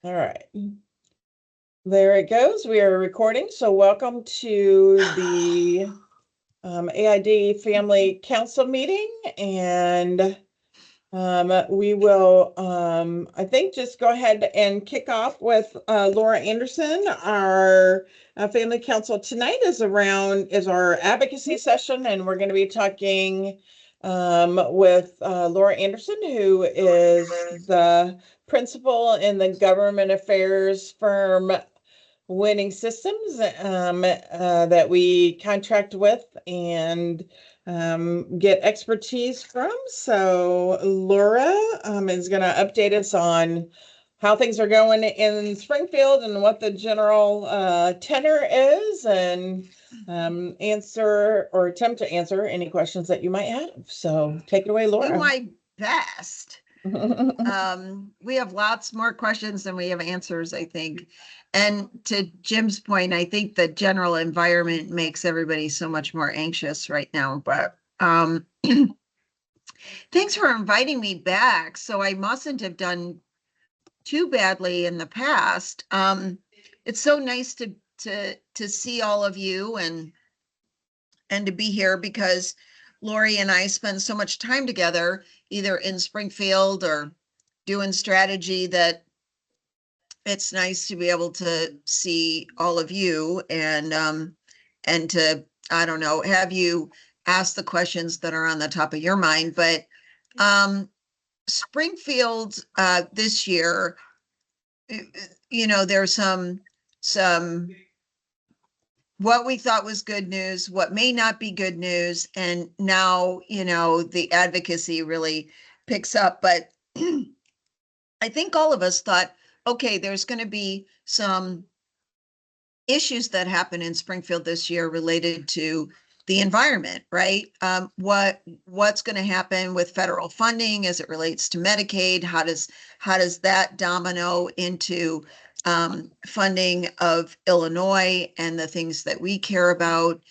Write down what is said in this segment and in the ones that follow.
All right. There it goes. We are recording. So welcome to the AID Family Council meeting. And we will, I think, just go ahead and kick off with Laura Anderson. Our Family Council tonight is our advocacy session, and we're going to be talking with Laura Anderson, who is the principal in the government affairs firm Winning Systems that we contract with and get expertise from. So Laura is going to update us on how things are going in Springfield and what the general tenor is, and answer or attempt to answer any questions that you might have. So take it away, Laura. Do my best. We have lots more questions than we have answers, I think. And to Jim's point, I think the general environment makes everybody so much more anxious right now. But thanks for inviting me back. So I mustn't have done too badly in the past. It's so nice to see all of you and to be here, because Lori and I spend so much time together, either in Springfield or doing strategy, that it's nice to be able to see all of you and to, I don't know, have you ask the questions that are on the top of your mind. But Springfield this year, there's some what we thought was good news, what may not be good news. And now, the advocacy really picks up. But I think all of us thought, okay, there's going to be some issues that happen in Springfield this year related to the environment, right? What's going to happen with federal funding as it relates to Medicaid? How does that domino into funding of Illinois and the things that we care about?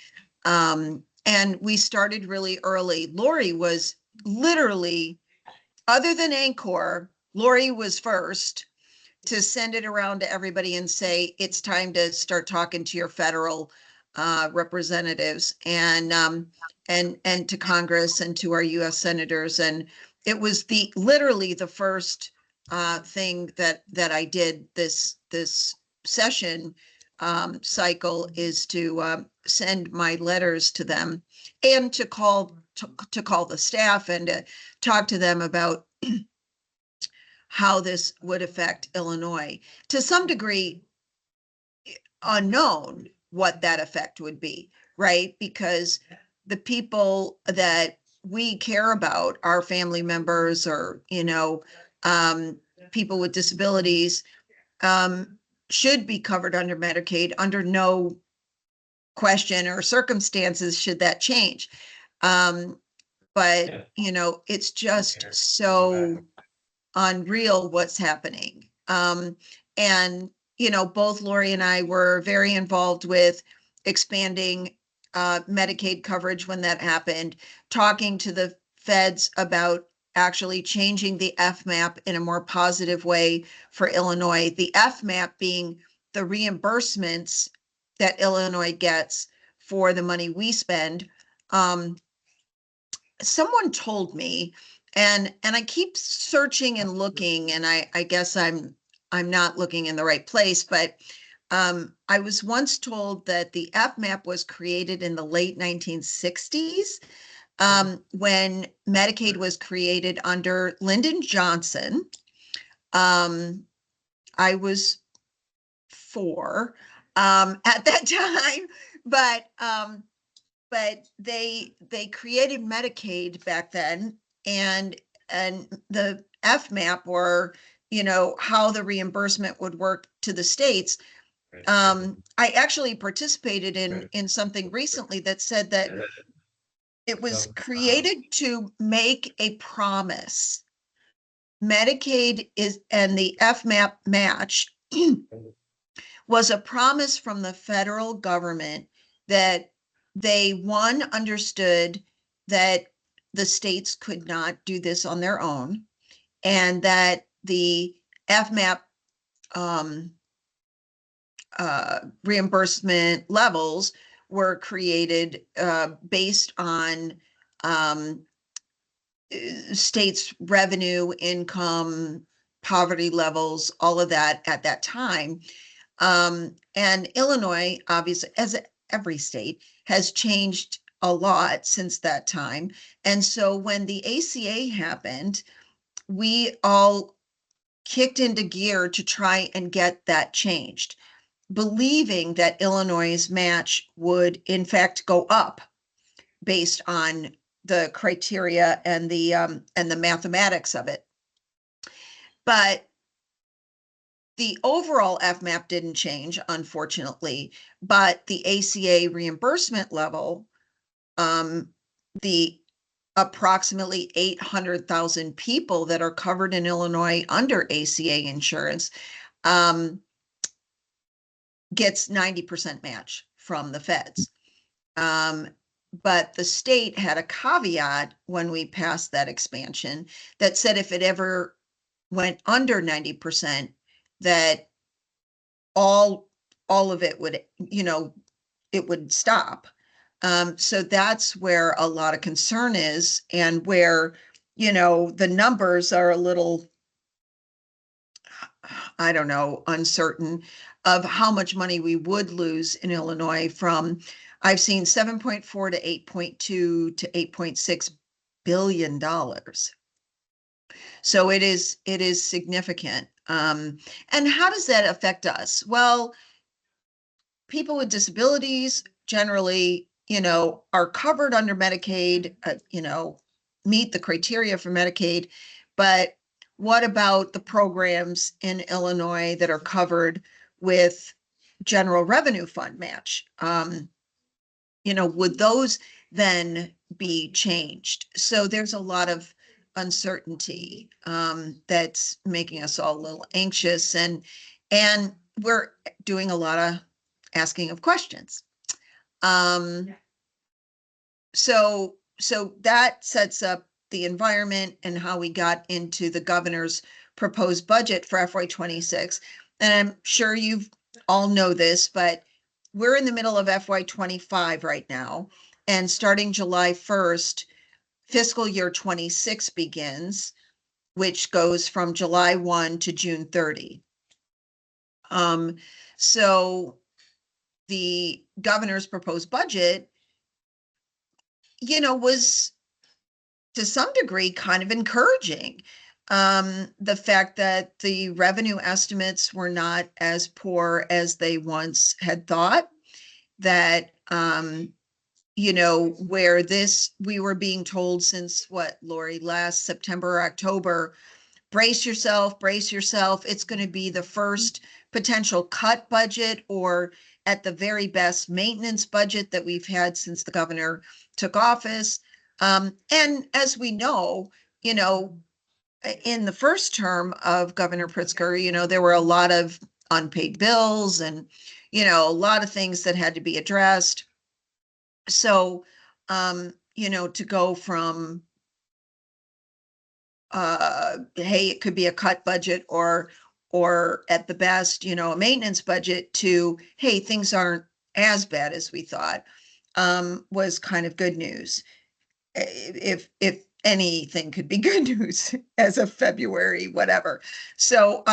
And we started really early. Lori was literally, other than Anchor, Lori was first to send it around to everybody and say, it's time to start talking to your federal representatives and to Congress and to our U.S. senators. And it was literally the first thing that I did this session cycle, is to send my letters to them and to call the staff and to talk to them about how this would affect Illinois. To some degree, unknown what that effect would be, right? Because the people that we care about, our family members or, people with disabilities, should be covered under Medicaid under no question or circumstances should that change. But, it's just so unreal what's happening. And both Lori and I were very involved with expanding Medicaid coverage when that happened, talking to the feds about actually changing the FMAP in a more positive way for Illinois. The FMAP being the reimbursements that Illinois gets for the money we spend. Someone told me, and I keep searching and looking, and I guess I'm not looking in the right place, but I was once told that the FMAP was created in the late 1960s when Medicaid was created under Lyndon Johnson. I was 4 at that time, but they created Medicaid back then, and the FMAP, or how the reimbursement would work to the states. I actually participated in something recently that said that it was created to make a promise. Medicaid and the FMAP match was a promise from the federal government that they, understood that the states could not do this on their own, and that the FMAP reimbursement levels were created based on states' revenue, income, poverty levels, all of that at that time. And Illinois, obviously, as every state, has changed a lot since that time. And so when the ACA happened, we all kicked into gear to try and get that changed, believing that Illinois' match would in fact go up based on the criteria and the mathematics of it. But the overall FMAP didn't change, unfortunately, but the ACA reimbursement level, the approximately 800,000 people that are covered in Illinois under ACA insurance, gets 90% match from the feds. But the state had a caveat when we passed that expansion that said if it ever went under 90%, that all of it would, it would stop. So that's where a lot of concern is, and where, the numbers are a little, I don't know, uncertain of how much money we would lose in Illinois from, I've seen 7.4 to 8.2 to 8.6 billion dollars. So it is significant. And how does that affect us? Well, people with disabilities generally, are covered under Medicaid, meet the criteria for Medicaid. But what about the programs in Illinois that are covered with general revenue fund match? Would those then be changed? So there's a lot of uncertainty that's making us all a little anxious, and we're doing a lot of asking of questions. So that sets up the environment and how we got into the governor's proposed budget for FY26. And I'm sure you've all know this, but we're in the middle of FY25 right now. And starting July 1st, fiscal year 26 begins, which goes from July 1 to June 30. So the governor's proposed budget, was to some degree kind of encouraging. The fact that the revenue estimates were not as poor as they once had thought, that, where we were being told since what, Lori, last September or October, brace yourself, it's going to be the first potential cut budget, or at the very best maintenance budget that we've had since the governor took office. And as we know, in the first term of Governor Pritzker, there were a lot of unpaid bills and, a lot of things that had to be addressed. So, to go from, hey, it could be a cut budget, or at the best, a maintenance budget, to, hey, things aren't as bad as we thought, was kind of good news. If anything could be good news as of February, whatever. So,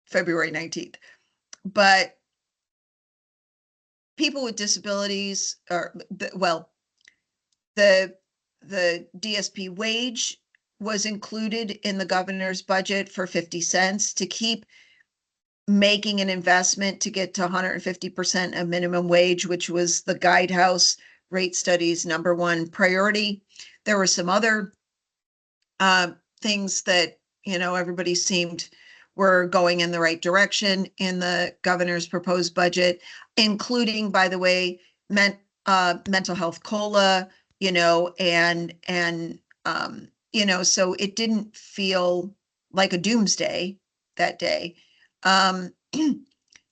February 19th. But people with disabilities the DSP wage was included in the governor's budget for 50 cents to keep making an investment to get to 150% of minimum wage, which was the Guidehouse Rate Study's #1 priority. There were some other things that, everybody seemed were going in the right direction in the governor's proposed budget, including, by the way, mental health COLA, and so it didn't feel like a doomsday that day. And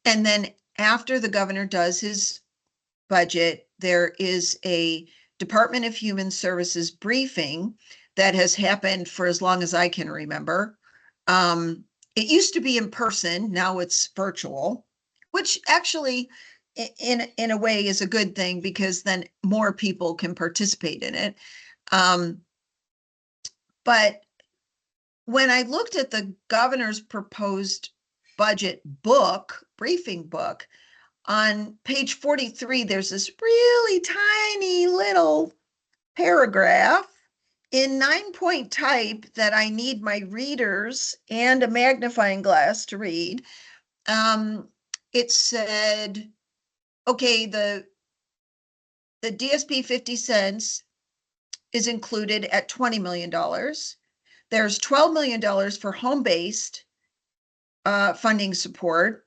then after the governor does his budget, there is a Department of Human Services briefing that has happened for as long as I can remember, it used to be in person, now it's virtual, which actually in a way is a good thing because then more people can participate in it. But when I looked at the governor's proposed budget book, briefing book, on page 43, there's this really tiny little paragraph in 9-point type that I need my readers and a magnifying glass to read. It said, okay, the DSP 50 cents is included at $20 million. There's $12 million for home-based funding support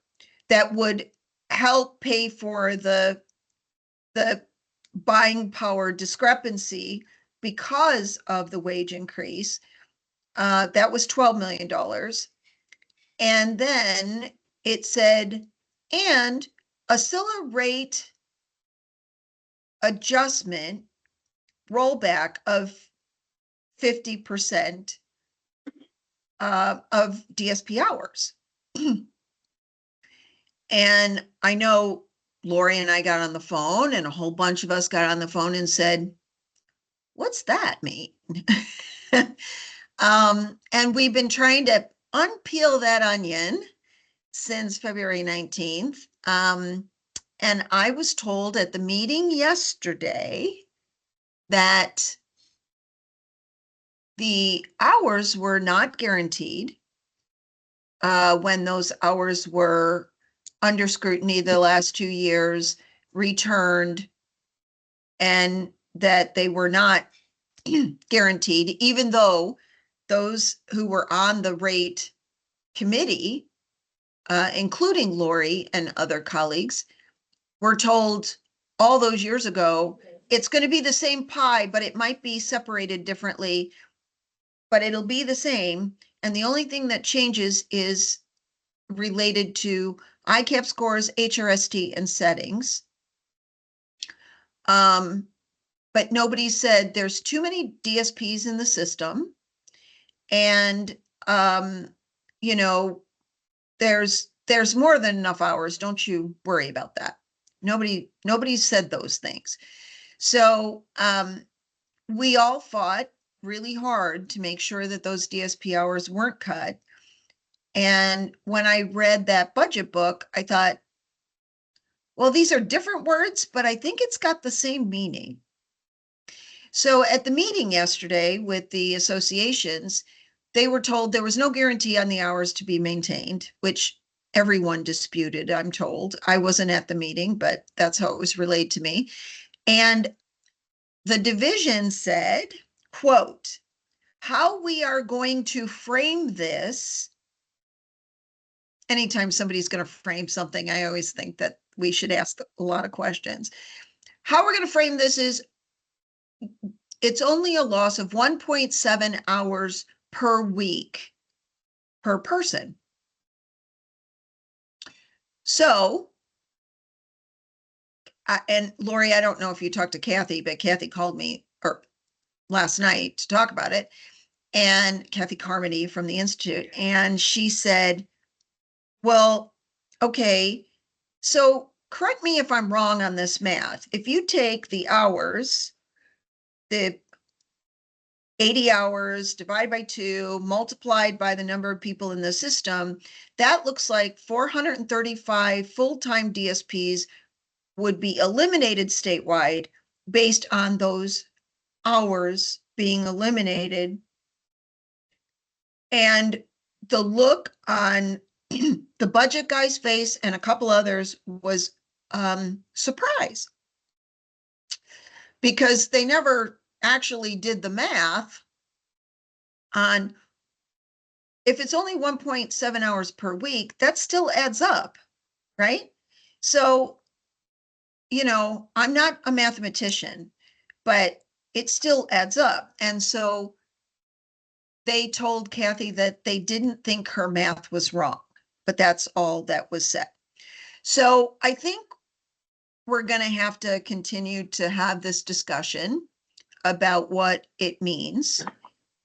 that would help pay for the buying power discrepancy because of the wage increase. That was $12 million. And then it said, and a Scylla rate adjustment rollback of 50% of DSP hours. And I know Lori and I got on the phone, and a whole bunch of us got on the phone and said, what's that mean? And we've been trying to unpeel that onion since February 19th. And I was told at the meeting yesterday that the hours were not guaranteed when those hours were under scrutiny the last 2 years, returned, and that they were not guaranteed, even though those who were on the rate committee, including Lori and other colleagues, were told all those years ago, it's going to be the same pie, but it might be separated differently, but it'll be the same. And the only thing that changes is related to ICAP scores, HRST, and settings. But nobody said there's too many DSPs in the system. And, you know, there's more than enough hours. Don't you worry about that. Nobody said those things. So we all fought really hard to make sure that those DSP hours weren't cut. And when I read that budget book, I thought, well, these are different words, but I think it's got the same meaning. So at the meeting yesterday with the associations, they were told there was no guarantee on the hours to be maintained, which everyone disputed, I'm told. I wasn't at the meeting, but that's how it was relayed to me. And the division said, quote, how we are going to frame this. Anytime somebody's going to frame something, I always think that we should ask a lot of questions. How we're going to frame this is it's only a loss of 1.7 hours per week per person. So, and Lori, I don't know if you talked to Kathy, but Kathy called me last night to talk about it, and Kathy Carmody from the Institute, and she said, well, okay, so correct me if I'm wrong on this math. If you take the hours, the 80 hours divided by 2, multiplied by the number of people in the system, that looks like 435 full-time DSPs would be eliminated statewide based on those hours being eliminated. And the look on the budget guy's face and a couple others was surprise, because they never actually did the math on if it's only 1.7 hours per week, that still adds up, right? So, you know, I'm not a mathematician, but it still adds up. And so they told Kathy that they didn't think her math was wrong, but that's all that was said. So I think we're going to have to continue to have this discussion about what it means,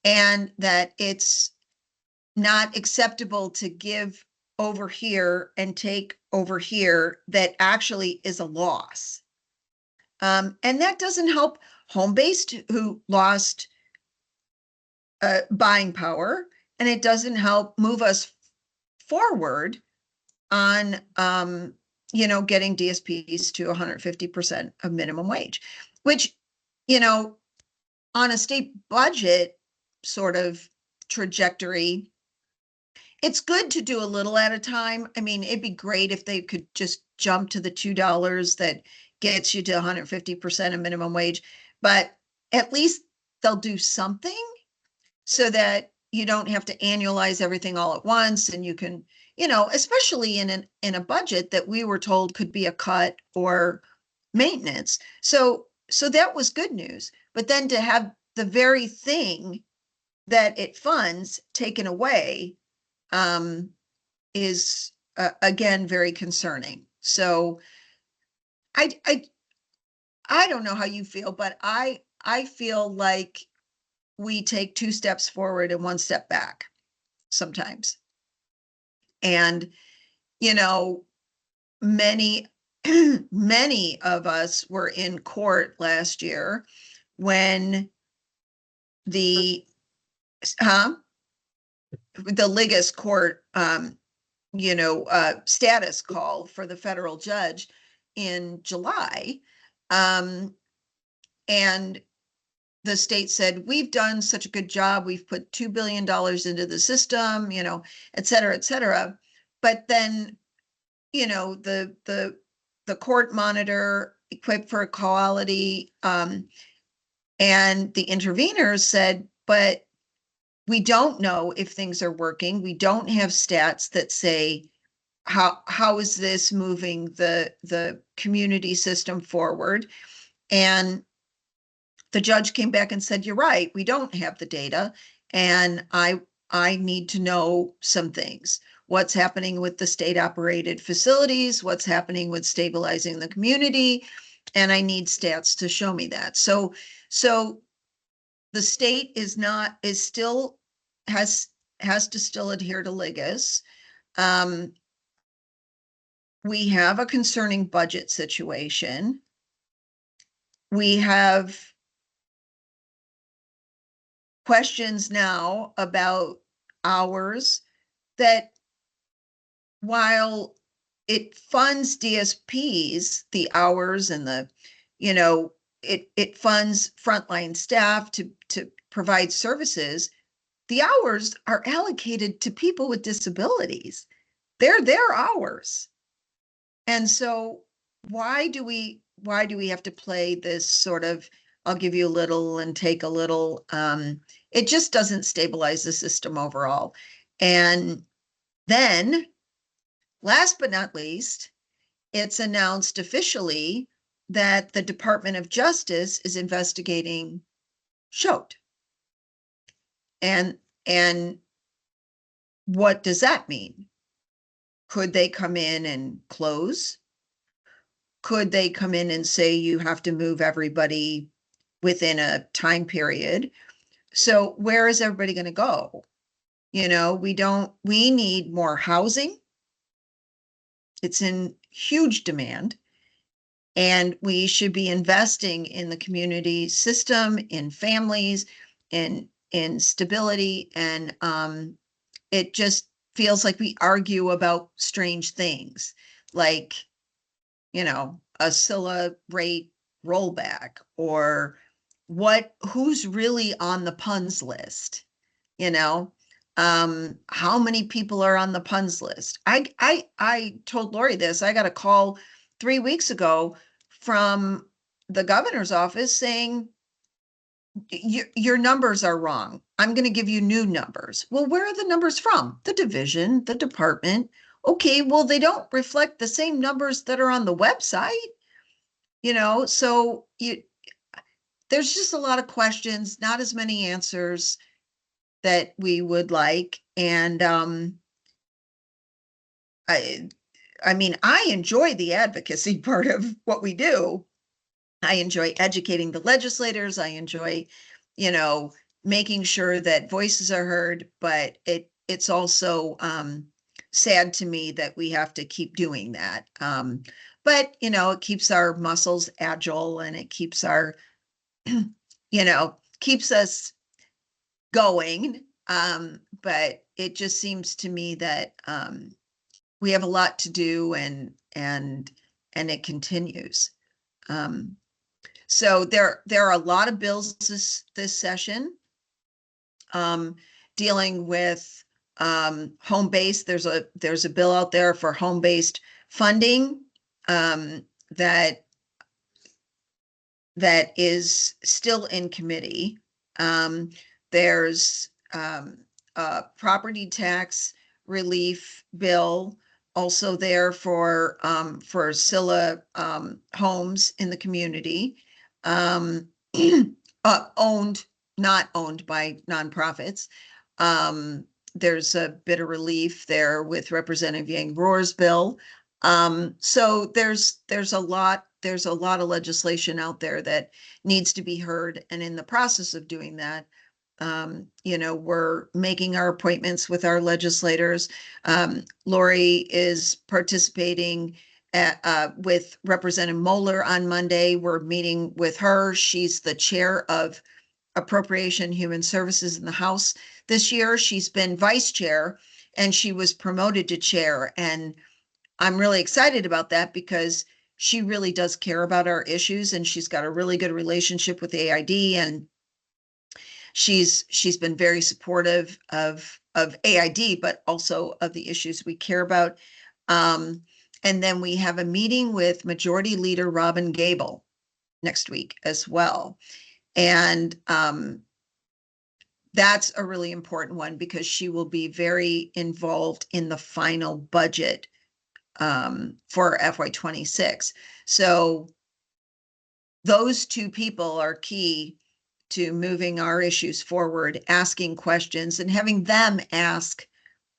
and that it's not acceptable to give over here and take over here that actually is a loss. And that doesn't help home-based who lost buying power, and it doesn't help move us forward on getting DSPs to 150% of minimum wage, which, on a state budget sort of trajectory, it's good to do a little at a time. I mean, it'd be great if they could just jump to the $2 that gets you to 150% of minimum wage, but at least they'll do something so that you don't have to annualize everything all at once, and you can, especially in a budget that we were told could be a cut or maintenance. So that was good news. But then to have the very thing that it funds taken away is again very concerning. So I don't know how you feel, but I feel like we take 2 steps forward and 1 step back sometimes. And, many, many of us were in court last year when the Ligas court, status call for the federal judge in July. And the state said, we've done such a good job. We've put $2 billion into the system, et cetera, et cetera. But then, the court monitor equipped for equality, and the interveners said, but we don't know if things are working. We don't have stats that say how is this moving the community system forward. And the judge came back and said, you're right, we don't have the data, and I need to know some things. What's happening with the state operated facilities, what's happening with stabilizing the community, and I need stats to show me that. So the state has to still adhere to Ligas. We have a concerning budget situation. We have questions now about hours that, while it funds DSPs, the hours and it funds frontline staff to provide services, the hours are allocated to people with disabilities. They're their hours. And so why do we have to play this sort of, I'll give you a little and take a little? It just doesn't stabilize the system overall. And then, last but not least, it's announced officially that the Department of Justice is investigating Choate. And what does that mean? Could they come in and close? Could they come in and say you have to move everybody within a time period? So where is everybody going to go? We need more housing. It's in huge demand. And we should be investing in the community system, in families, in stability. And it just feels like we argue about strange things, like, a SILA rate rollback, or who's really on the PUNS list, how many people are on the PUNS list. I told Lori this. I got a call 3 weeks ago from the governor's office saying, your numbers are wrong. I'm going to give you new numbers. Well, where are the numbers from? The division, the department. Okay, well, they don't reflect the same numbers that are on the website, so there's just a lot of questions, not as many answers that we would like. And I mean, I enjoy the advocacy part of what we do. I enjoy educating the legislators. I enjoy, making sure that voices are heard, but it it's also sad to me that we have to keep doing that. But it keeps our muscles agile, and it keeps our, keeps us going. But it just seems to me that we have a lot to do, and it continues. So there are a lot of bills this session, dealing with home based. There's a bill out there for home based funding, that is still in committee. There's a property tax relief bill also there for Scylla homes in the community, not owned by nonprofits. There's a bit of relief there with Representative Yang Rohr's bill. So there's a lot of legislation out there that needs to be heard, and in the process of doing that, we're making our appointments with our legislators. Lori is participating with Representative Moeller on Monday. We're meeting with her. She's the chair of Appropriation Human Services in the House this year. She's been vice chair, and she was promoted to chair. And I'm really excited about that because she really does care about our issues, and she's got a really good relationship with AID, and she's been very supportive of AID, but also of the issues we care about. And then we have a meeting with Majority Leader Robin Gable next week as well. And that's a really important one because she will be very involved in the final budget for FY26. So those two people are key to moving our issues forward, asking questions and having them ask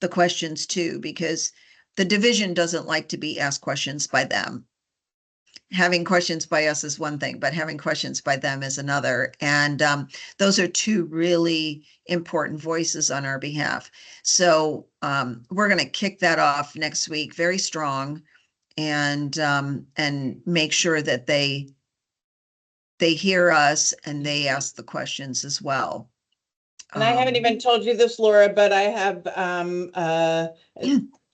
the questions too, because the division doesn't like to be asked questions by them. Having questions by us is one thing, but having questions by them is another. And those are two really important voices on our behalf. So we're going to kick that off next week very strong, and make sure that they hear us and they ask the questions as well. And I haven't even told you this, Laura, but I have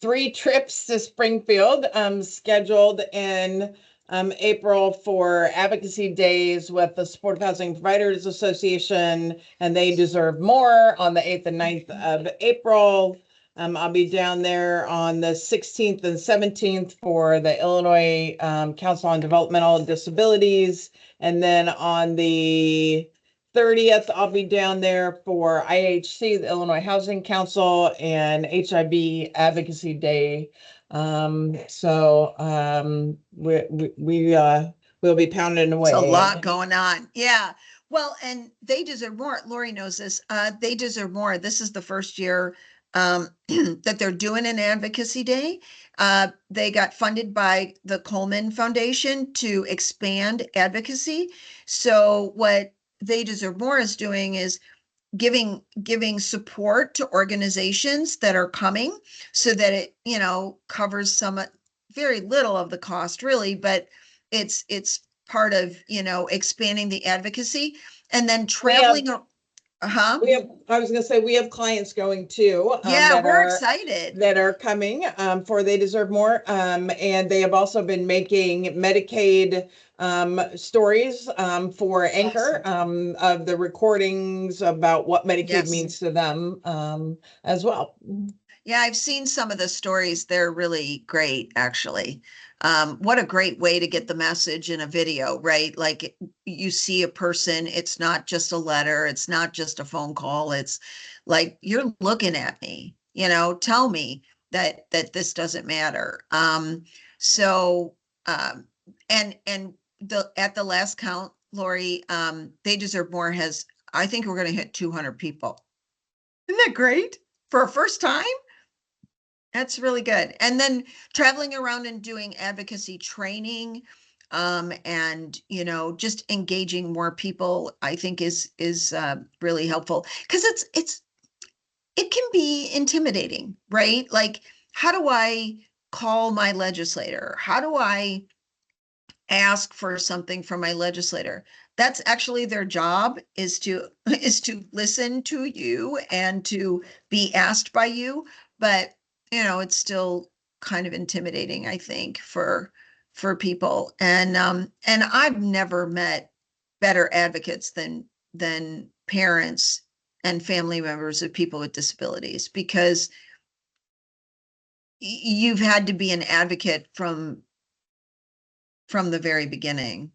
3 trips to Springfield scheduled in April for advocacy days with the Supportive Housing Providers Association, and they deserve more on the 8th and 9th of April. I'll be down there on the 16th and 17th for the Illinois Council on Developmental Disabilities. And then on the 30th, I'll be down there for IHC, the Illinois Housing Council, and HIB Advocacy Day. We'll be pounding away. It's a lot going on. Yeah. Well, and they deserve more. Lori knows this. They deserve more. This is the first year that they're doing an advocacy day. They got funded by the Coleman Foundation to expand advocacy. So what They Deserve More is doing is giving support to organizations that are coming, so that it covers some very little of the cost really, but it's part of expanding the advocacy, and then traveling. I was going to say, we have clients going too. Yeah, we're excited. That are coming for They Deserve More. And they have also been making Medicaid stories for Anchor of the recordings about what Medicaid means to them as well. Yeah, I've seen some of the stories. They're really great, actually. What a great way to get the message in a video, right? Like you see a person, it's not just a letter, it's not just a phone call. It's like, you're looking at me, tell me that this doesn't matter. And at the last count, Lori, They Deserve More I think we're going to hit 200 people. Isn't that great for a first time? That's really good. And then traveling around and doing advocacy training, and just engaging more people, I think is really helpful, because it can be intimidating, right? Like, how do I call my legislator? How do I ask for something from my legislator? That's actually their job, is to is to listen to you and to be asked by you. But it's still kind of intimidating, I think, for people. And I've never met better advocates than parents and family members of people with disabilities, because you've had to be an advocate from the very beginning.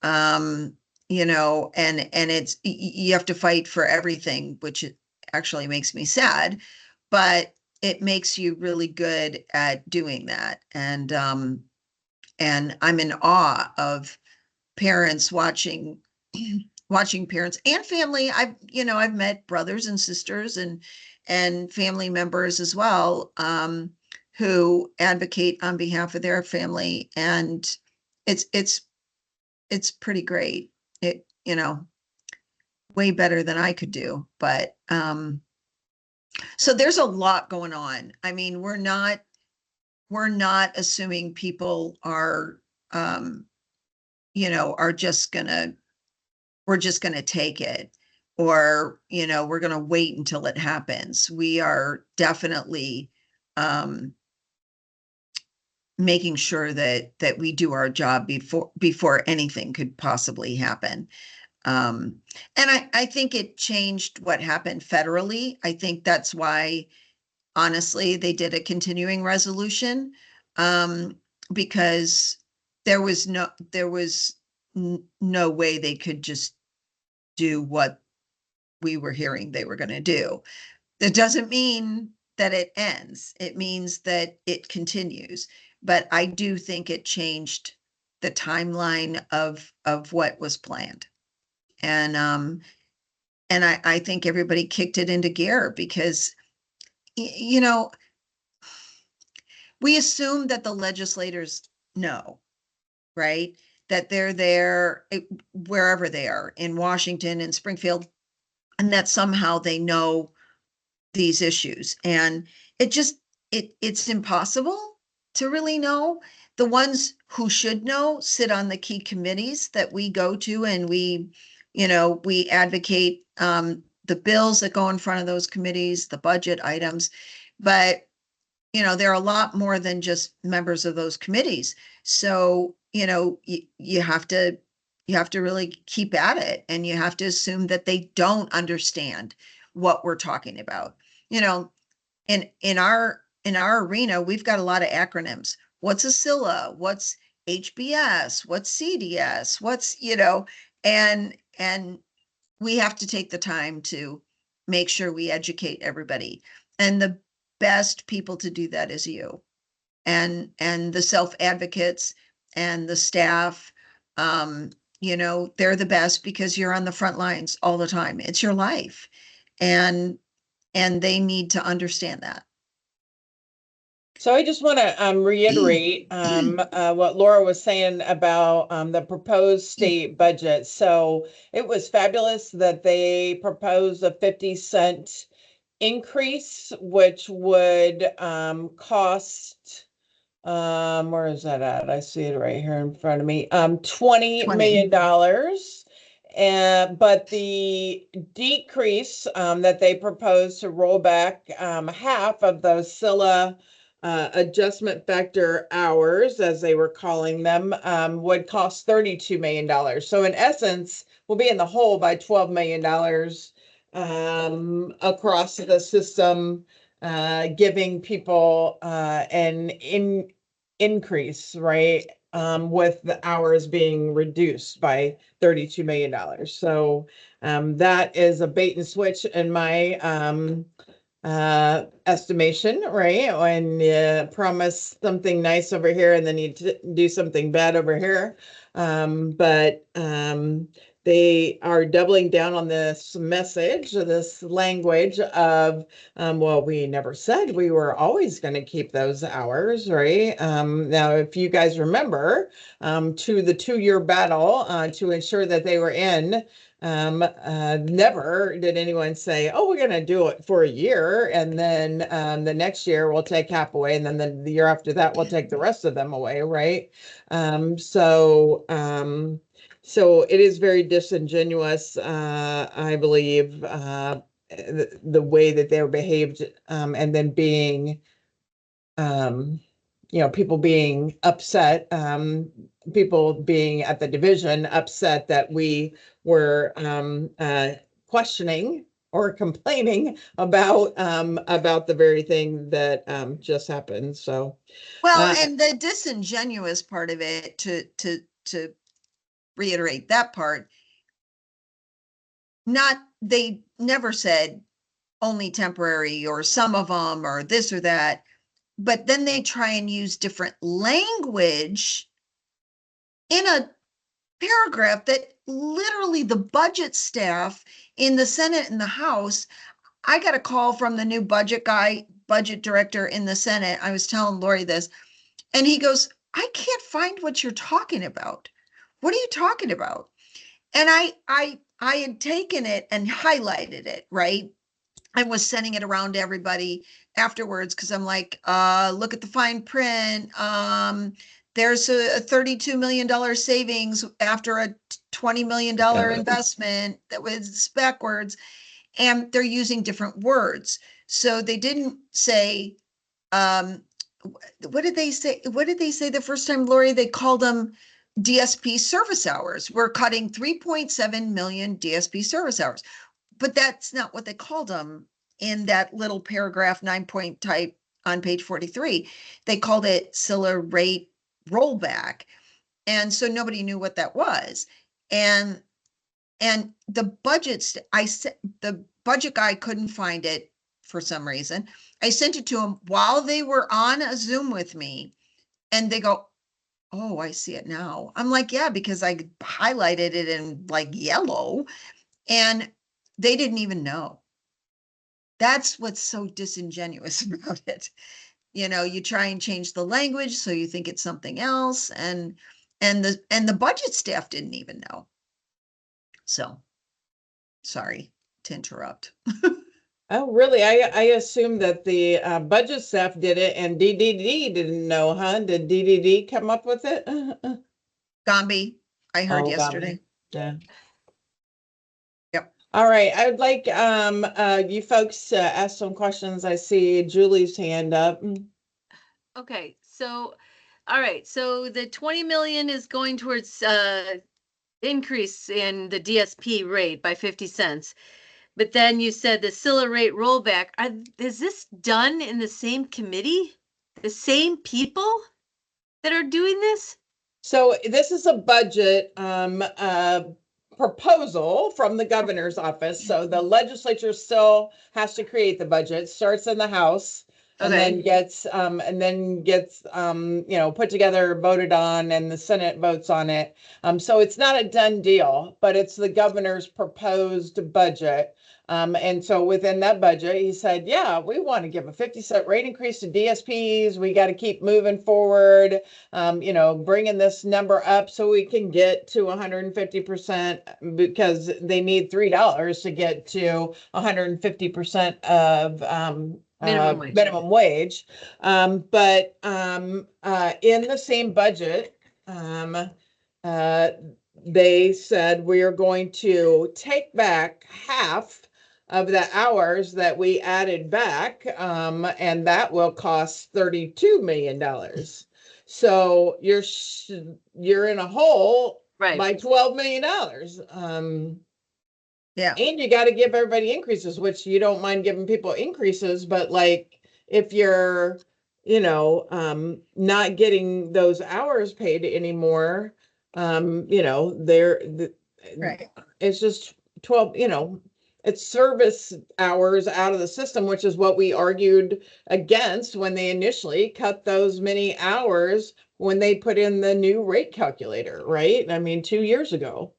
um and it's you have to fight for everything, which actually makes me sad, but it makes you really good at doing that. And I'm in awe of parents watching parents and family. I've met brothers and sisters and family members as well, who advocate on behalf of their family, and it's pretty great. It, way better than I could do. But so there's a lot going on. I mean, we're not assuming people um, are just gonna we're just gonna take it, or we're gonna wait until it happens. We are definitely making sure that we do our job before anything could possibly happen. Um, and I think it changed what happened federally. I think that's why, honestly, they did a continuing resolution, um, because there was no way they could just do what we were hearing they were going to do. That doesn't mean that it ends. It means that it continues. But I do think it changed the timeline of what was planned. And I think everybody kicked it into gear because, you know, we assume that the legislators know, right? That they're there wherever they are, in Washington, in Springfield, and that somehow they know these issues. And it just, it's impossible to really know. The ones who should know sit on the key committees that we go to, and we advocate the bills that go in front of those committees, the budget items. But there are a lot more than just members of those committees. So you have to really keep at it, and you have to assume that they don't understand what we're talking about. you know in our arena, we've got a lot of acronyms. What's a SILA? What's HBS? What's CDS? And we have to take the time to make sure we educate everybody. And the best people to do that is you and the self advocates and the staff. They're the best because you're on the front lines all the time. It's your life. And they need to understand that. So I just want to reiterate what Laura was saying about the proposed state budget. So it was fabulous that they proposed a 50-cent increase, which would cost, where is that at? I see it right here in front of me. $20 million. But the decrease that they proposed to roll back half of those SILA adjustment factor hours, as they were calling them, would cost $32 million. So in essence, we'll be in the hole by $12 million across the system, giving people an increase, right? With the hours being reduced by $32 million. So that is a bait and switch in my estimation, right? When you promise something nice over here and then you do something bad over here. But they are doubling down on this message, this language of, well, we never said we were always going to keep those hours, right? Now, if you guys remember, to the 2-year battle to ensure that they were in Never did anyone say, oh, we're going to do it for a year. And then the next year we'll take half away. And then the year after that, we'll take the rest of them away. Right. So it is very disingenuous, I believe, the way that they were behaved, and then being, people being upset, people being at the division upset that we were questioning or complaining about the very thing that just happened. So, Well, uh, and the disingenuous part of it, to reiterate that part, they never said only temporary or some of them or this or that, but then they try and use different language in a paragraph that literally the budget staff in the Senate and the House. I got a call from the new budget director in the Senate. I was telling Lori this, and he goes, I can't find what you're talking about. What are you talking about? And I had taken it and highlighted it, right? I was sending it around to everybody afterwards because I'm like, look at the fine print. There's a $32 million savings after a $20 million investment that was backwards. And they're using different words. So they didn't say, what did they say? What did they say the first time, Lori? They called them DSP service hours. We're cutting 3.7 million DSP service hours, but that's not what they called them in that little paragraph 9-point type on page 43. They called it Scylla rate rollback. And so nobody knew what that was. And the budgets, the budget guy couldn't find it for some reason. I sent it to him while they were on a Zoom with me, and they go, oh, I see it now. I'm like, yeah, because I highlighted it in like yellow, and they didn't even know. That's what's so disingenuous about it. You try and change the language so you think it's something else, and the budget staff didn't even know. So sorry to interrupt. oh, really? I assumed that the budget staff did it and DDD didn't know, huh? Did DDD come up with it? Gombe, I heard Oh, yesterday. yeah. Yep. All right. I would like you folks to ask some questions. I see Julie's hand up. Okay, so, all right, so the 20 million is going towards increase in the DSP rate by 50 cents. But then you said the Scylla rate rollback. Is this done in the same committee? The same people that are doing this? So this is a budget proposal from the governor's office. So the legislature still has to create the budget, starts in the House, and then Okay. gets put together, voted on, and the Senate votes on it. So it's not a done deal, but it's the governor's proposed budget. And so within that budget, he said, yeah, we want to give a 50-cent rate increase to DSPs. We got to keep moving forward, bringing this number up so we can get to 150%, because they need $3 to get to 150% of Minimum wage. minimum wage. But in the same budget, they said we are going to take back half of the hours that we added back, and that will cost $32 million. So you're in a hole Right. by $12 million. Yeah. And you got to give everybody increases, which you don't mind giving people increases, but like if you're, not getting those hours paid anymore, Right. it's just 12, it's service hours out of the system, which is what we argued against when they initially cut those many hours when they put in the new rate calculator, right? I mean, 2 years ago.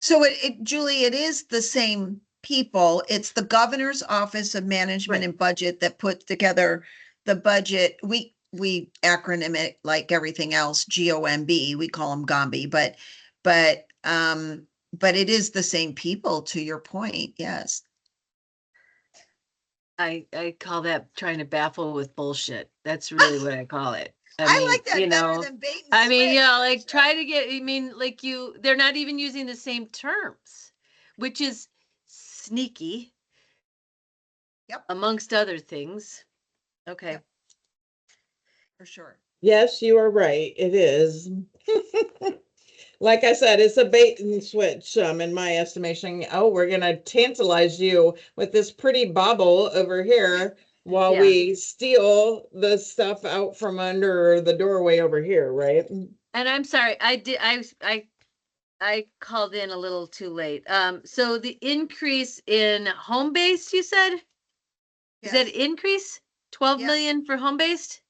So Julie, it is the same people. It's the governor's office of management Right. and budget that put together the budget. We acronym it like everything else, GOMB. We call them Gombe, but but it is the same people, to your point. Yes. I call that trying to baffle with bullshit. That's really what I call it. I like that better than bait and I mean, switch, yeah, like Tricia. try to get, I mean, like they're not even using the same terms, which is sneaky. Yep. Amongst other things. Okay. Yep. For sure. Yes, you are right. It is. Like I said, it's a bait and switch, in my estimation. Oh, we're gonna tantalize you with this pretty bauble over here while Yeah. we steal the stuff out from under the doorway over here, right? And I'm sorry, I called in a little too late. So the increase in home-based, you said? Is that Yes. increase? 12 Yes. million for home-based?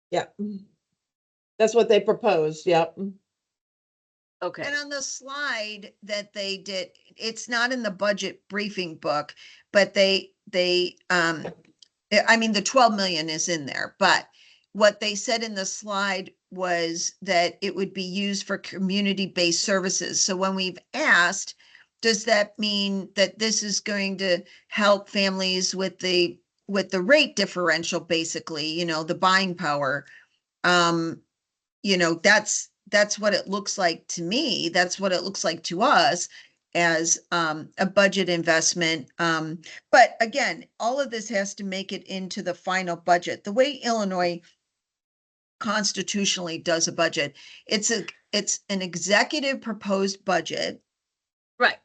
Yeah. That's what they proposed. Yep. Okay. And on the slide that they did, it's not in the budget briefing book, but I mean, the 12 million is in there, but what they said in the slide was that it would be used for community-based services. So when we've asked, does that mean that this is going to help families with the rate differential, basically, you know, the buying power? You know, that's what it looks like to me. That's what it looks like to us as a budget investment. But again, all of this has to make it into the final budget. The way Illinois constitutionally does a budget, it's an executive proposed budget, Right.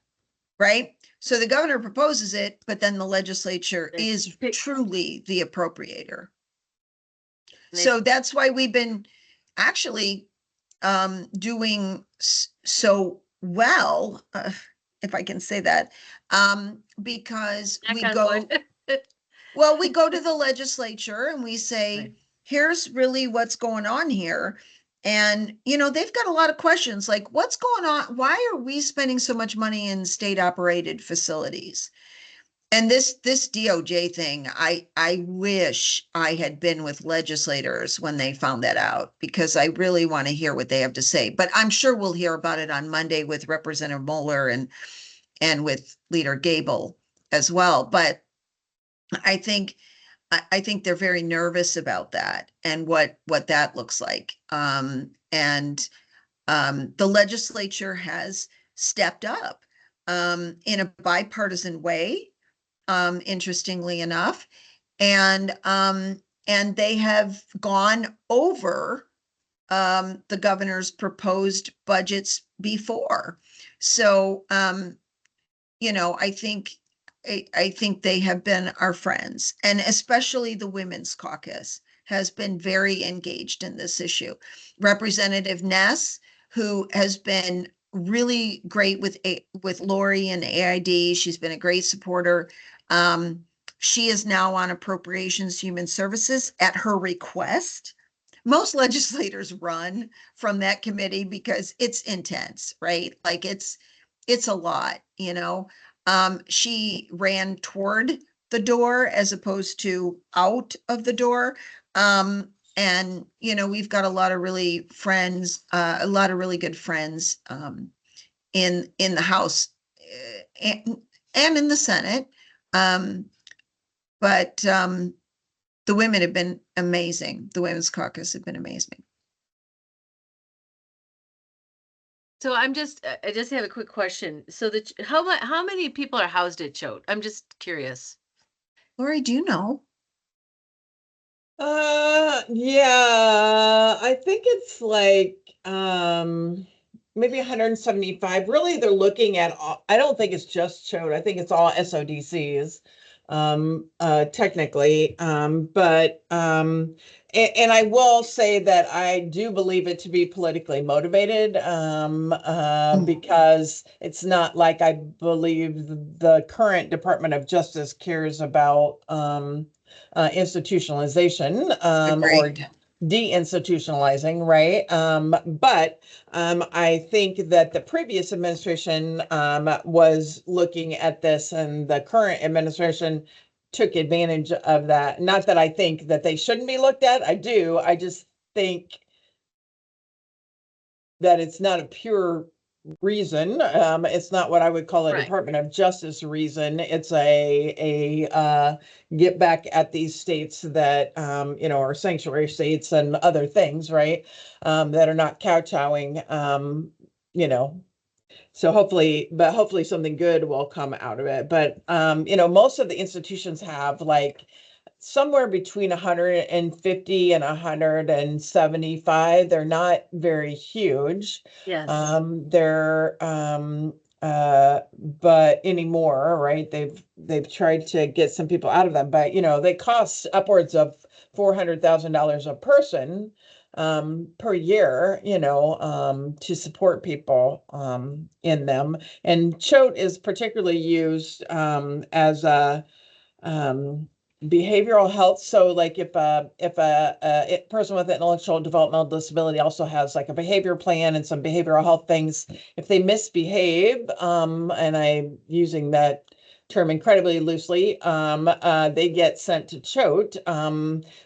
right? So the governor proposes it, but then the legislature They is pick- truly the appropriator. They- So that's why we've been actually doing so well, if I can say that, because Knock we on go, wood. well, we go to the legislature and we say, Right. here's really what's going on here. And, you know, they've got a lot of questions like, what's going on? Why are we spending so much money in state operated facilities? And this DOJ thing, I wish I had been with legislators when they found that out, because I really want to hear what they have to say. But I'm sure we'll hear about it on Monday with Representative Moeller and with Leader Gable as well. But I think they're very nervous about that and what that looks like. And the legislature has stepped up in a bipartisan way, interestingly enough, and they have gone over the governor's proposed budgets before. So you know, I think they have been our friends, and especially the Women's Caucus has been very engaged in this issue. Representative Ness, who has been really great with Lori and AID, she's been a great supporter. She is now on Appropriations Human Services at her request. Most legislators run from that committee because it's intense, right? Like it's a lot, you know. She ran toward the door as opposed to out of the door. And you know, we've got a lot of really friends, a lot of really good friends in the House and in the Senate. But the women have been amazing. The Women's Caucus have been amazing. So I just have a quick question. So how many people are housed at Choate? I'm just curious. Lori, do you know? Yeah, I think it's like maybe 175. Really, they're looking at I don't think it's just Choate. I think it's all SODCs, technically. But and I will say that I do believe it to be politically motivated, because it's not like I believe the current Department of Justice cares about institutionalization, or Agreed. deinstitutionalizing, right? But I think that the previous administration was looking at this, and the current administration took advantage of that. Not that I think that they shouldn't be looked at. I do. I just think that it's not a pure reason. It's not what I would call a Right. Department of Justice reason. It's a get back at these states that are sanctuary states and other things, right? That are not kowtowing. So hopefully something good will come out of it. But most of the institutions have like somewhere between 150 and 175. They're not very huge. Yes. They're but anymore, right? They've tried to get some people out of them, but they cost upwards of $400,000 a person per year, to support people in them. And choate is particularly used as a behavioral health. So like if a person with an intellectual developmental disability also has like a behavior plan and some behavioral health things, if they misbehave, and I'm using that term incredibly loosely, they get sent to choate,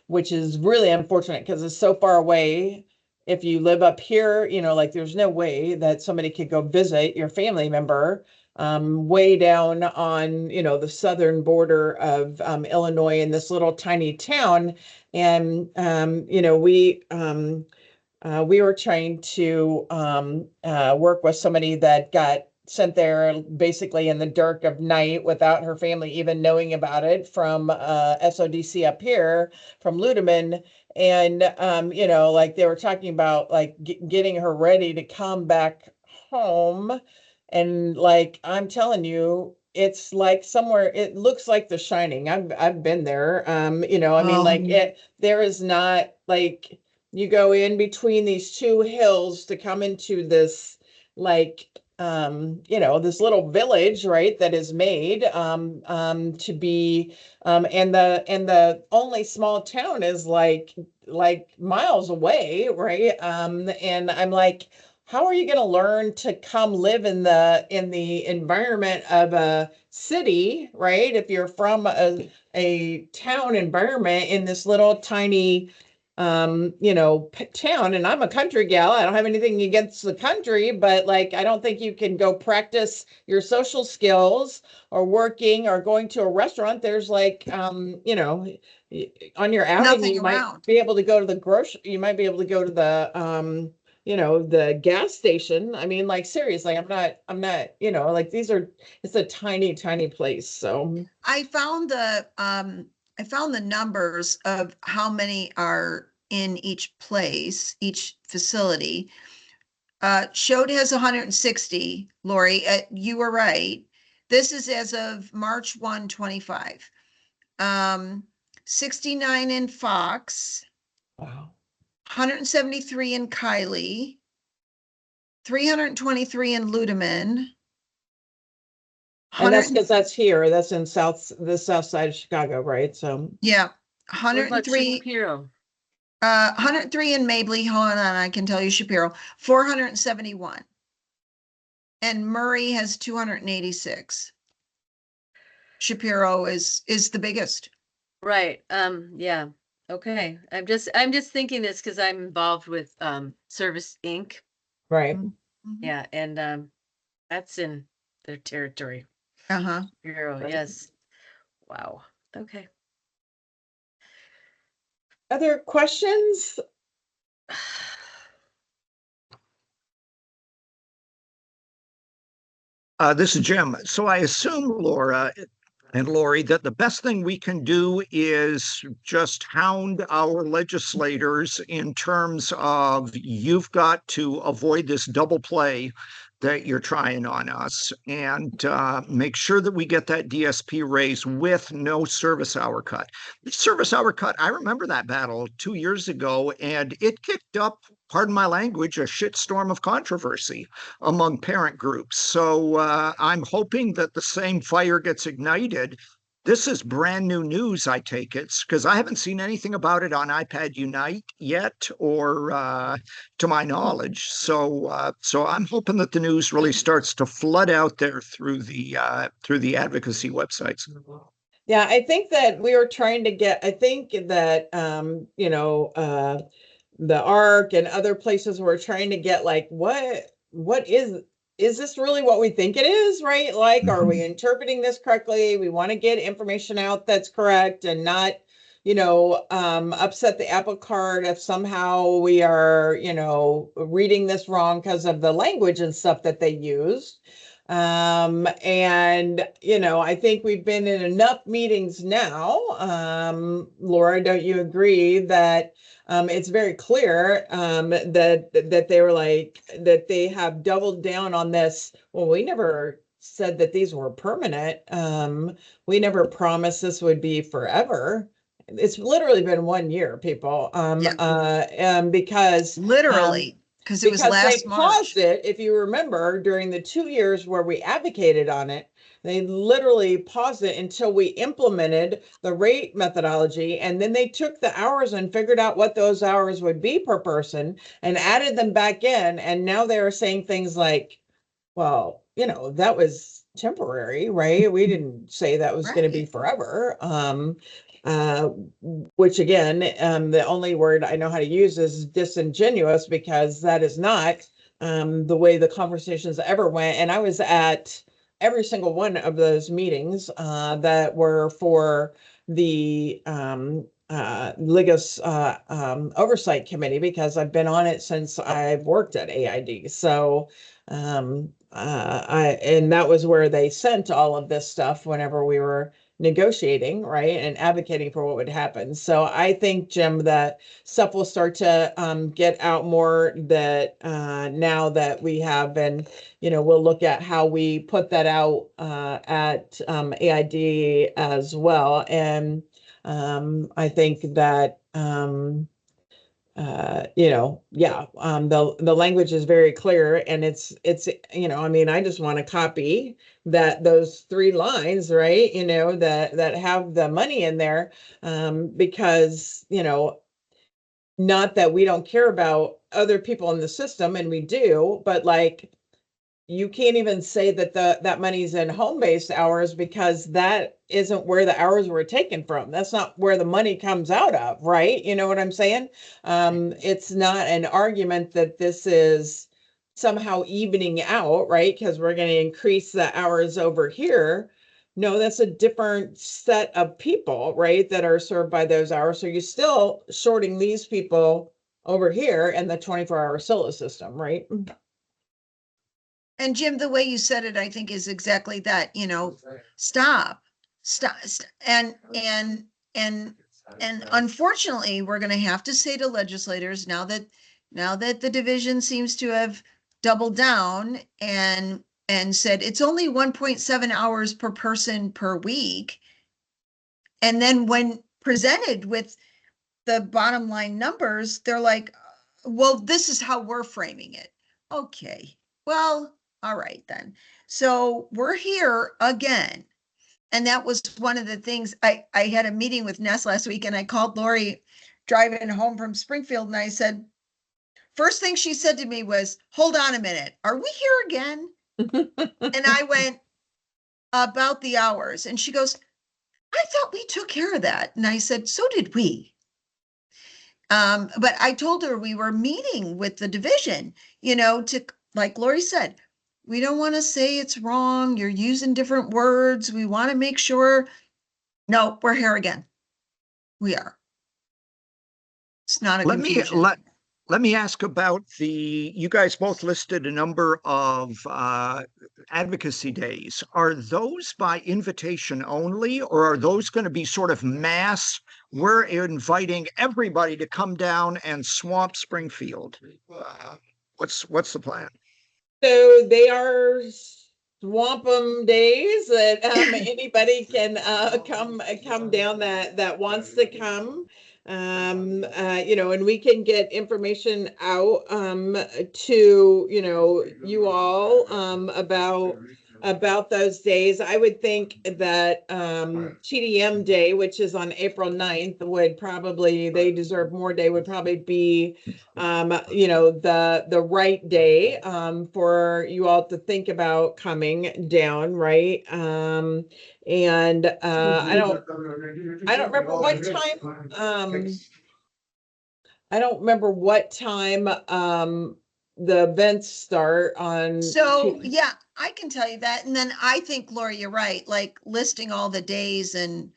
which is really unfortunate because it's so far away. If you live up here, like there's no way that somebody could go visit your family member way down on, the southern border of Illinois in this little tiny town. And, we were trying to work with somebody that got sent there basically in the dark of night without her family even knowing about it from SODC up here from Ludeman. And, like they were talking about like getting her ready to come back home. And like, I'm telling you, it's like somewhere, it looks like The Shining. I've been there. I mean, like there is not like, you go in between these two hills to come into this like this little village, right, that is made to be and the only small town is like miles away, right? And I'm like, how are you going to learn to come live in the environment of a city, right? If you're from a town environment in this little tiny town. And I'm a country gal. I don't have anything against the country, but like I don't think you can go practice your social skills or working or going to a restaurant. There's like on your outing Nothing you might around. be able to go to the grocery, you might be able to go to the gas station. I mean, like seriously, I'm not, like it's a tiny, tiny place. So I found the numbers of how many are in each place, each facility. Choate has 160, Lori. You were right. This is as of March 1, 25. 69 in Fox, wow. 173 in Kylie, 323 in Ludeman. And that's because that's here. That's in the south side of Chicago, right? So Yeah, What about 103. Shapiro? 103 in Mabley. Hold on, I can tell you Shapiro. 471. And Murray has 286. Shapiro is the biggest. Right. Yeah. Okay. I'm just thinking this because I'm involved with Service Inc. right. Mhm. Yeah, and that's in their territory. Uh-huh. Bureau, Right. yes. Wow. Okay. Other questions? This is Jim. So I assume, Laura and Lori, that the best thing we can do is just hound our legislators in terms of you've got to avoid this double play that you're trying on us and make sure that we get that DSP raise with no service hour cut. The service hour cut, I remember that battle 2 years ago, and it kicked up, pardon my language, a shitstorm of controversy among parent groups. So I'm hoping that the same fire gets ignited. This is brand new news, I take it, because I haven't seen anything about it on iPad Unite yet, or to my knowledge. So I'm hoping that the news really starts to flood out there through the advocacy websites. Yeah, I think that we were trying to get, I think that, the ARC and other places were trying to get like, what is is this really what we think it is, right? Like, are we interpreting this correctly? We want to get information out that's correct and not, upset the apple cart if somehow we are, reading this wrong because of the language and stuff that they used. And, I think we've been in enough meetings now. Laura, don't you agree that it's very clear that they were like that they have doubled down on this. Well, we never said that these were permanent. We never promised this would be forever. It's literally been 1 year, people. Because Literally, because it was because they last March. paused it, if you remember, during the 2 years where we advocated on it, they literally paused it until we implemented the rate methodology. And then they took the hours and figured out what those hours would be per person and added them back in. And now they're saying things like, well, that was temporary, right? We didn't say that was going to be Right. forever. Uh, which again, the only word I know how to use is disingenuous, because that is not the way the conversations ever went. And I was at every single one of those meetings that were for the Ligas Oversight Committee, because I've been on it since I've worked at AID. So and that was where they sent all of this stuff whenever we were negotiating, right, and advocating for what would happen. So I think, Jim, that stuff will start to get out more that now that we have, and we'll look at how we put that out at AID as well. And I think that the language is very clear, and it's I mean, I just want to copy those 3 lines, right, that have the money in there, because not that we don't care about other people in the system, and we do, but like, you can't even say that that money's in home-based hours, because that isn't where the hours were taken from. That's not where the money comes out of, right? You know what I'm saying? It's not an argument that this is somehow evening out, right? Because we're going to increase the hours over here. No, that's a different set of people, right, that are served by those hours. So you're still shorting these people over here in the 24-hour SILA system, right? And Jim, the way you said it, I think is exactly that, stop. And unfortunately, we're going to have to say to legislators now that the division seems to have doubled down and said it's only 1.7 hours per person per week. And then when presented with the bottom line numbers, they're like, well, this is how we're framing it. Okay, well, all right then. So we're here again. And that was one of the things. I had a meeting with Ness last week, and I called Lori driving home from Springfield, and I said, first thing she said to me was, hold on a minute, are we here again? And I went, about the hours. And she goes, I thought we took care of that. And I said, so did we. But I told her we were meeting with the division, to, like Lori said, we don't want to say it's wrong. You're using different words. We want to make sure. No, we're here again. We are. It's not a confusion. Let me ask about you guys both listed a number of advocacy days. Are those by invitation only, or are those going to be sort of mass? We're inviting everybody to come down and swamp Springfield. What's the plan? So they are swamp 'em days that anybody can come down that wants to come. And we can get information out to you all about those days. I would think that TDM Day, which is on April 9th, they deserve more day, would probably be the right day for you all to think about coming down, right? And I don't remember what time I don't remember what time the events start on. So, yeah, I can tell you that. And then I think, Laura, you're right, like listing all the days and,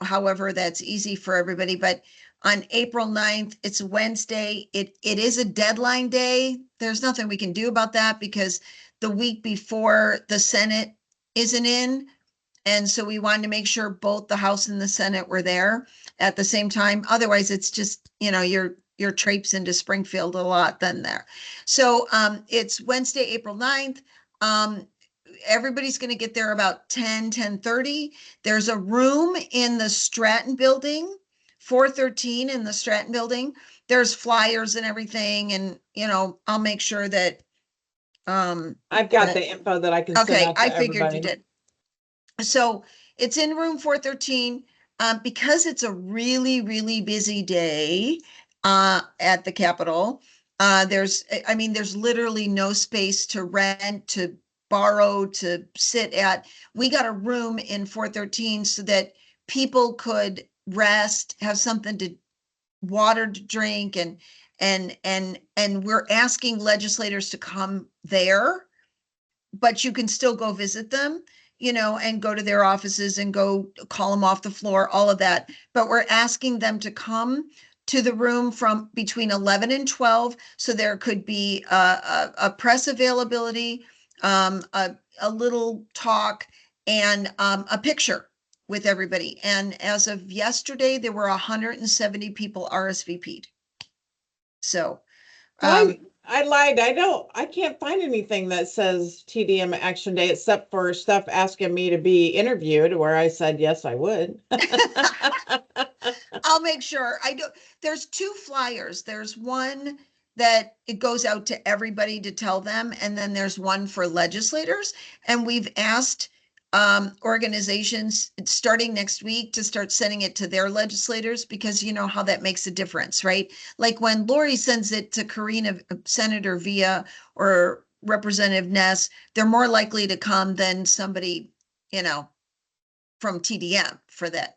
however that's easy for everybody. But on April 9th, it's Wednesday. It is a deadline day. There's nothing we can do about that because the week before the Senate isn't in. And so we wanted to make sure both the House and the Senate were there at the same time. Otherwise, it's just, you're traipsing into Springfield a lot then there. So it's Wednesday, April 9th. Everybody's going to get there about 10:30. There's a room in the Stratton building, 413 in the Stratton building. There's flyers and everything. And, I'll make sure that. I've got the info that I can send Okay, out to I figured everybody. you did. So it's in room 413 because it's a really, really busy day at the Capitol. There's literally no space to rent, to borrow, to sit at. We got a room in 413 so that people could rest, have something to water to drink, and we're asking legislators to come there, but you can still go visit them, and go to their offices and go call them off the floor, all of that. But we're asking them to come to the room from between 11 and 12. So there could be a press availability, a little talk, and a picture with everybody. And as of yesterday, there were 170 people RSVP'd. So, I lied. I can't find anything that says TDM Action Day except for stuff asking me to be interviewed where I said, yes, I would. I'll make sure I do. There's two flyers. There's one that it goes out to everybody to tell them, and then there's one for legislators. And we've asked organizations starting next week to start sending it to their legislators, because you know how that makes a difference, right? Like when Lori sends it to Karina, Senator Villa, or Representative Ness, they're more likely to come than somebody, from TDM for that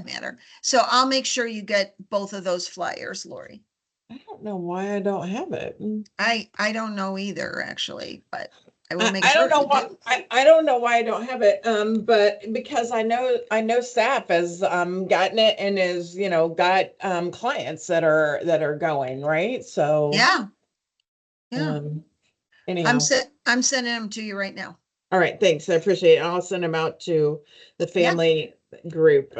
matter. So I'll make sure you get both of those flyers, Lori. I don't know why I don't have it. I don't know either, actually, but I will make I sure don't know you why do. I don't know why I don't have it. But because I know staff has gotten it and is, got clients that are going, right? So Yeah. anyhow. I'm sending them to you right now. All right, thanks. I appreciate it. I'll send them out to the family group.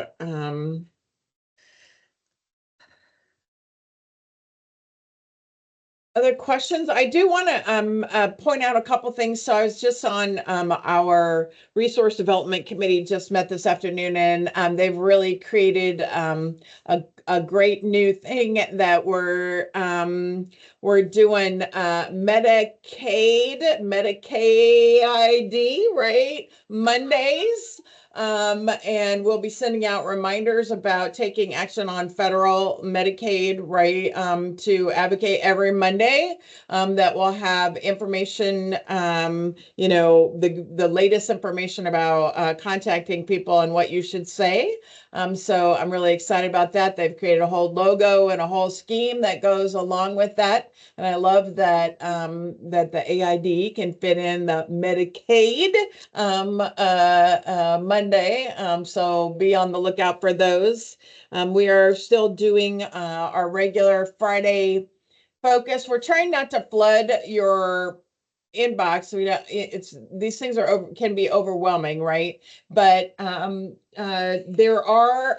Other questions? I do want to point out a couple things. So I was just on our resource development committee, just met this afternoon, and they've really created a great new thing that we're doing Medicaid, right? Mondays. And we'll be sending out reminders about taking action on federal Medicaid, right? To advocate every Monday. That will have information, the latest information about contacting people and what you should say. So I'm really excited about that. They've created a whole logo and a whole scheme that goes along with that. And I love that that the AID can fit in the Medicaid Monday. So be on the lookout for those. We are still doing our regular Friday focus. We're trying not to flood your inbox. It's these things can be overwhelming, right? But there are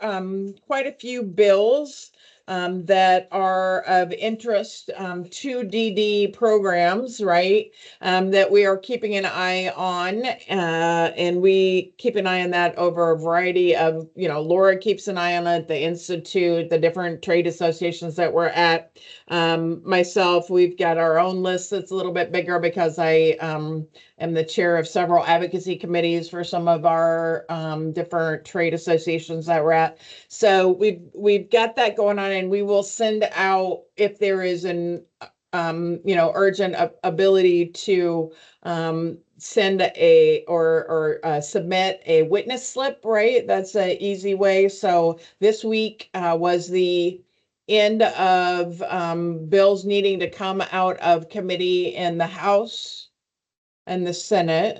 quite a few bills that are of interest to DD programs, right? That we are keeping an eye on, and we keep an eye on that over a variety of, Laura keeps an eye on it, the Institute, the different trade associations that we're at. Myself, we've got our own list that's a little bit bigger because I am the chair of several advocacy committees for some of our different trade associations that we're at. So we've got that going on, and we will send out if there is an urgent ability to send or submit a witness slip, right? That's an easy way. So this week was the end of bills needing to come out of committee in the House and the Senate.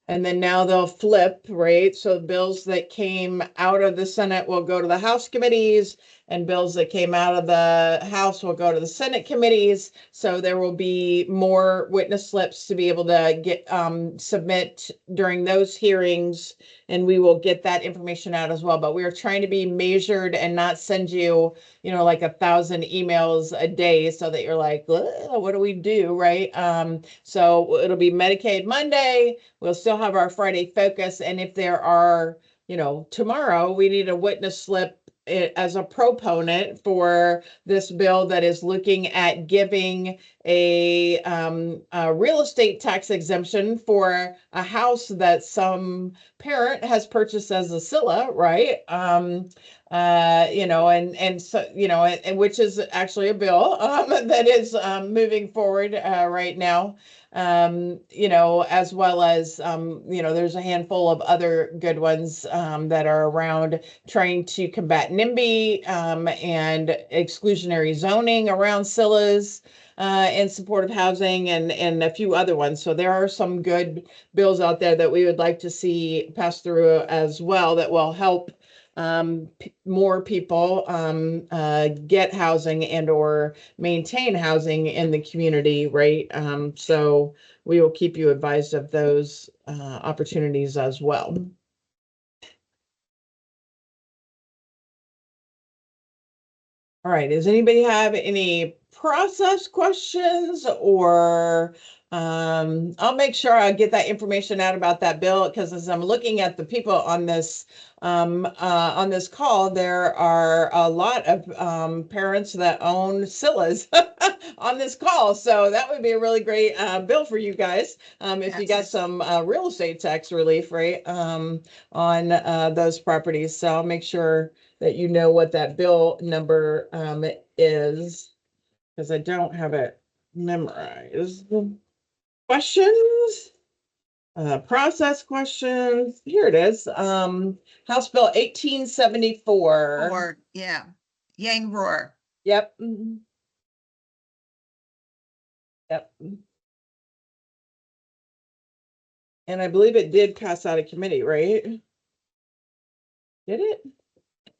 And then now they'll flip, right? So bills that came out of the Senate will go to the House committees, and bills that came out of the House will go to the Senate committees. So there will be more witness slips to be able to get submit during those hearings, and we will get that information out as well. But we are trying to be measured and not send you, like 1,000 emails a day, so that you're like, what do we do, right? So it'll be Medicaid Monday. We'll still have our Friday focus. And if there are, tomorrow we need a witness slip as a proponent for this bill that is looking at giving a real estate tax exemption for a house that some parent has purchased as a SILA, right? And so, and which is actually a bill that is moving forward right now. As well as, there's a handful of other good ones that are around trying to combat NIMBY and exclusionary zoning around SILAs and supportive housing and a few other ones. So there are some good bills out there that we would like to see pass through as well that will help more people get housing and or maintain housing in the community, right? So we will keep you advised of those opportunities as well. All right, does anybody have any process questions or I'll make sure I get that information out about that bill, because as I'm looking at the people on this call, there are a lot of parents that own SILAs on this call. So that would be a really great bill for you guys if you got some real estate tax relief, right, on those properties. So I'll make sure that you know what that bill number is, because I don't have it memorized. Questions? Process questions. Here it is. House Bill 1874. Or, yeah, Yang Roar. Yep. Mhm. Yep. And I believe it did pass out of committee, right? Did it?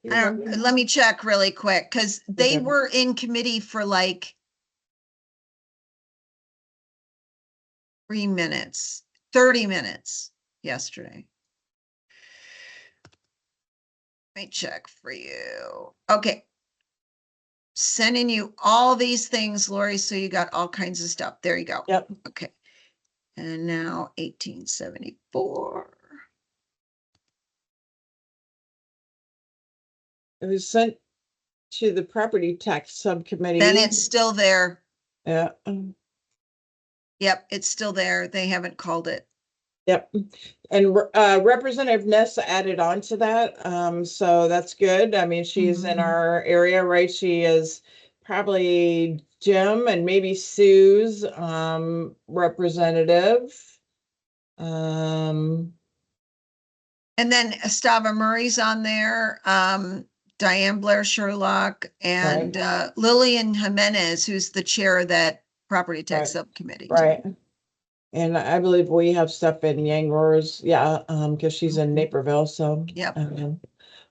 You remember? Let me check really quick, because they Okay. were in committee for like 3 minutes, 30 minutes yesterday. Let me check for you. Okay. Sending you all these things, Lori, so you got all kinds of stuff. There you go. Yep. Okay. And now 1874. It was sent to the property tax subcommittee. Then it's still there. Yeah. Yep, it's still there. They haven't called it. Yep. And Representative Ness added on to that. So that's good. I mean, she's in our area, right? She is probably Jim and maybe Sue's representative. And then Estava Murray's on there, Diane Blair Sherlock, and Lillian Jimenez, who's the chair of that property tax subcommittee. Right. And I believe we have stuff in Yang Roar's, because she's in Naperville, so Yep.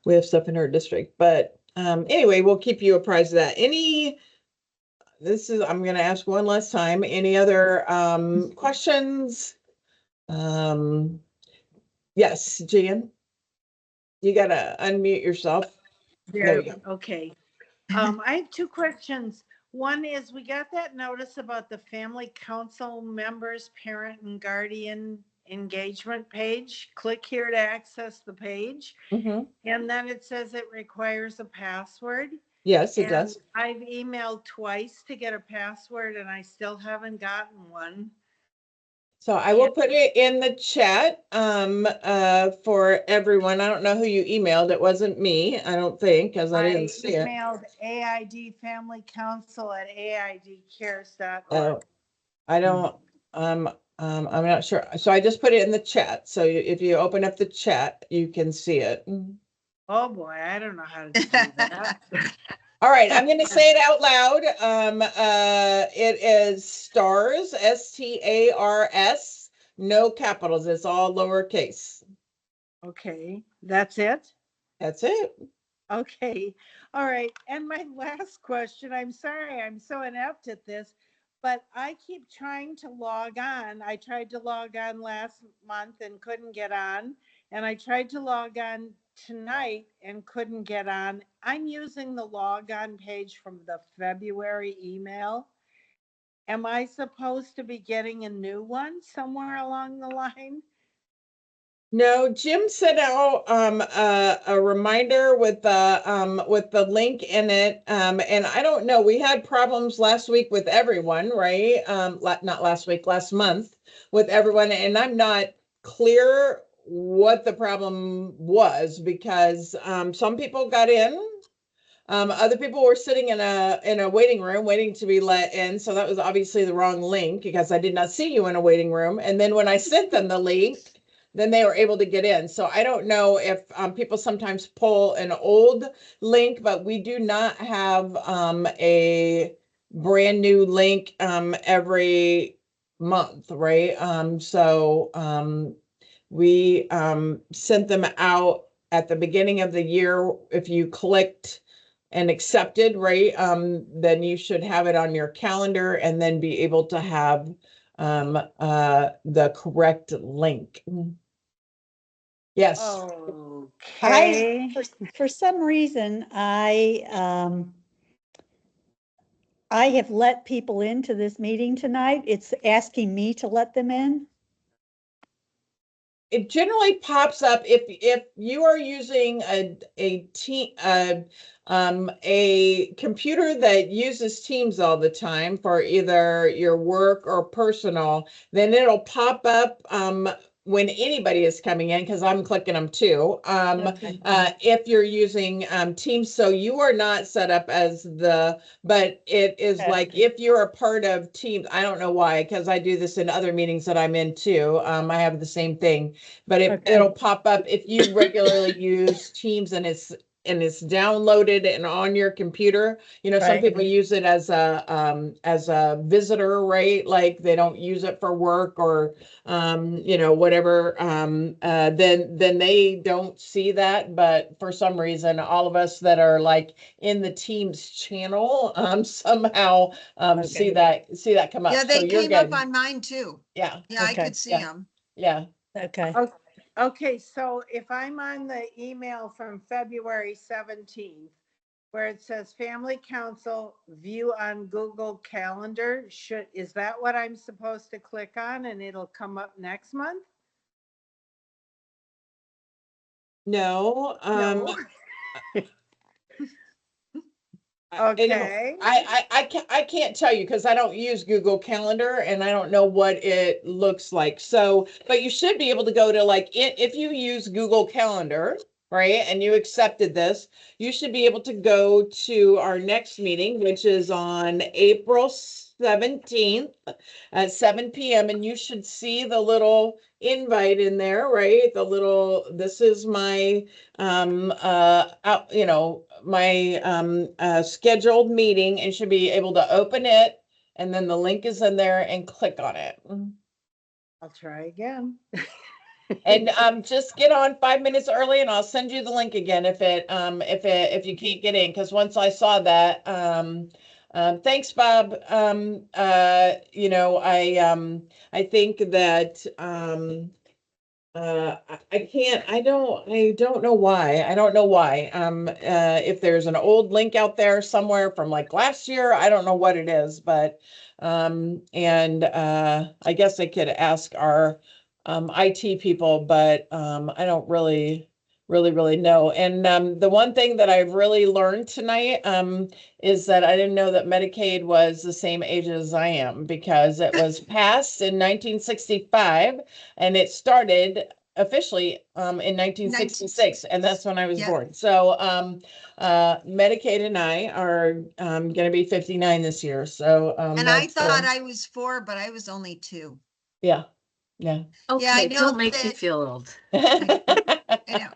We have stuff in her district. But anyway, we'll keep you apprised of that. I'm going to ask one last time. Any other questions? Yes, Jan, you got to unmute yourself. There you go. Okay. I have two questions. One is, we got that notice about the family council members, parent and guardian engagement page. Click here to access the page. Mhm. And then it says it requires a password. Yes, it And does. I've emailed twice to get a password and I still haven't gotten one. So I will put it in the chat for everyone. I don't know who you emailed. It wasn't me, I don't think, because I didn't see it. I emailed AID Family Council at aidcares.org. Oh, I don't, I'm not sure. So I just put it in the chat. So if you open up the chat, you can see it. Oh boy, I don't know how to do that. All right, I'm going to say it out loud. It is STARS, STARS, no capitals. It's all lowercase. Okay, that's it? That's it. Okay, all right. And my last question, I'm sorry, I'm so inept at this, but I keep trying to log on. I tried to log on last month and couldn't get on. And I tried to log on tonight and couldn't get on. I'm using the log on page from the February email. Am I supposed to be getting a new one somewhere along the line? No, Jim sent out a reminder with the link in it. And I don't know, we had problems last week with everyone, right? Not last week, last month with everyone, and I'm not clear what the problem was because some people got in. Other people were sitting in a waiting room waiting to be let in. So that was obviously the wrong link because I did not see you in a waiting room. And then when I sent them the link, then they were able to get in. So I don't know if people sometimes pull an old link, but we do not have a brand new link every month, right? We sent them out at the beginning of the year. If you clicked and accepted, right, then you should have it on your calendar and then be able to have the correct link. Yes. Okay. For some reason, I have let people into this meeting tonight. It's asking me to let them in. It generally pops up if you are using a computer that uses Teams all the time for either your work or personal, then it'll pop up when anybody is coming in, because I'm clicking them too. Okay. If you're using Teams, so you are not set up as but it is Okay. like if you're a part of Teams, I don't know why, because I do this in other meetings that I'm in too. I have the same thing, but Okay. it'll pop up if you regularly use Teams and it's downloaded and on your computer. You know, some Right. people use it as a visitor, right? Like they don't use it for work or you know, whatever. Then they don't see that. But for some reason, all of us that are like in the Teams channel somehow see Okay. that come up. Yeah, So they you're came up good. on mine too. Yeah, Yeah, I Okay. could see Yeah. them. yeah. Okay. Okay, so if I'm on the email from February 17th, where it says Family Council view on Google Calendar, is that what I'm supposed to click on and it'll come up next month? No. No. You know, Okay. I can't tell you because I don't use Google Calendar and I don't know what it looks like. So, but you should be able to go to like if you use Google Calendar, right, and you accepted this, you should be able to go to our next meeting, which is on April 17th at 7 p.m. and you should see the little invite in there, right? This is my you know, my scheduled meeting, and should be able to open it, and then the link is in there and click on it. I'll try again. And just get on 5 minutes early and I'll send you the link again if you can't get in, because once I saw that, thanks, Bob. You know, I think that I don't know why. I don't know why. If there's an old link out there somewhere from like last year, I don't know what it is, but and I guess I could ask our IT people, but I don't really know. And the one thing that I've really learned tonight is that I didn't know that Medicaid was the same age as I am, because it was passed in 1965 and it started officially in 1966, and that's when I was Yep. born. So Medicaid and I are going to be 59 this year. So And I thought I was 4, but I was only 2. yeah. Okay, know don't make me that- feel old. I know.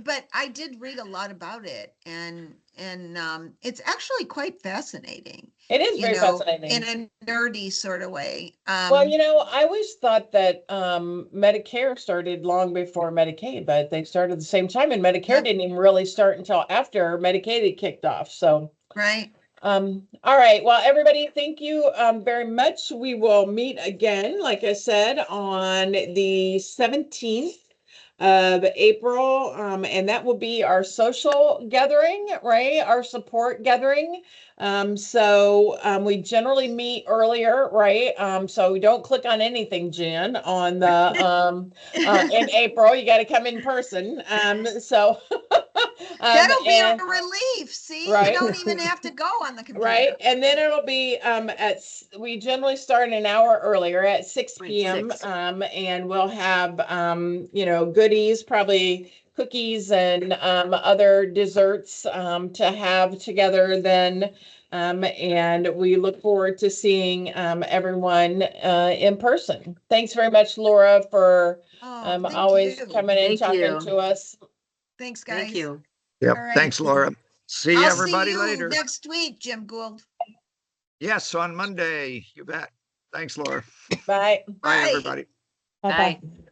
But I did read a lot about it, and and it's actually quite fascinating, It is you very know, fascinating. in a nerdy sort of way. Well, I always thought that Medicare started long before Medicaid, but they started at the same time, and Medicare Yep. didn't even really start until after Medicaid had kicked off. So, Right. all right. Well, everybody, thank you very much. We will meet again, like I said, on the 17th of April, and that will be our social gathering, right? Our support gathering. So we generally meet earlier, right? So we don't click on anything, Jen, on the in April. You got to come in person. That'll be a and relief. See, you right. don't even have to go on the computer. Right, and then it'll be we generally start an hour earlier at 6 Right, p.m. 6. And we'll have goodies, probably cookies and other desserts to have together then. And we look forward to seeing everyone in person. Thanks very much, Laura, for Oh, thank always you. coming and Thank talking you. to us. Thanks, guys. Thank you. Yep. All right. Thanks, Laura. See I'll everybody see you later. next week, Jim Gould. Yes, on Monday. You bet. Thanks, Laura. Bye. Bye, Bye. everybody. Bye-bye. Bye.